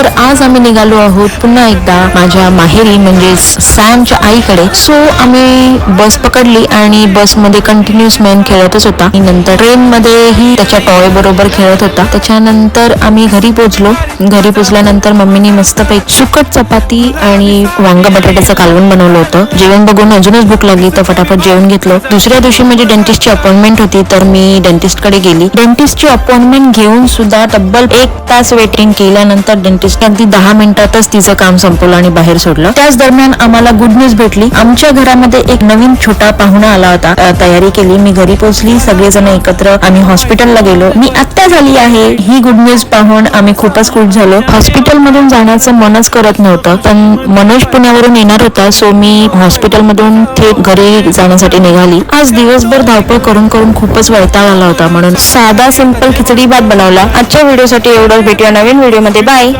तर आज आम्ही निघालो आहोत पुन्हा एकदा माझ्या माहेरी म्हणजे सॅमच्या आईकडे. सो आम्ही बस पकडली आणि बसमध्ये कंटिन्युअस मॅन खेळतच होता. नंतर ट्रेन मध्येही त्याच्या टॉय बरोबर खेळत होता. त्याच्यानंतर आम्ही घरी पोहोचलो. घरी पोहोचल्यानंतर मम्मीने मस्तपैकी सुकट चपाती आणि वांगा बटाट्याचं कालवण बनवलं होतं. जेवण बघून अजूनच भूक लागली तर फटाफट जेवण घेतलं. दुसऱ्या दिवशी माझी डेंटिस्टची अपॉइंटमेंट होती तर मी डेंटिस्टकडे गेली. डेंटिस्टची अपॉइंटमेंट घेऊन सुद्धा तब्बल 1 तास वेटिंग केल्यानंतर डेंटिस्ट अगदी 10 मिनिटातच तिचं काम संपवलं आणि बाहेर सोडलं. त्याच दरम्यान आम्हाला गुड न्यूज भेटली. आमच्या घरामध्ये एक नवीन छोटा पाहुणा आला होता. तयारी केली, मी घरी पोहोचली, सगळेजण एकत्र आम्ही हॉस्पिटलला गेलो. मी आत्ता झाली आहे. ही गुड न्यूज पाहून आम्ही खूपच खुश झालो. हॉस्पिटल मधून जाण्याचं मनच करत नव्हतं पण मनोज पुण्यावरून येणार होता. सो मी हॉस्पिटल मधून थेट घरी जाण्यासाठी निघाली. आज दिवसभर धावपळ करून करून खूपच वैताग आला होता म्हणून साधा सिंपल खिचडी भात बनवला. आजच्या व्हिडिओसाठी एवढंच. भेटूया नवीन व्हिडिओमध्ये. बाय.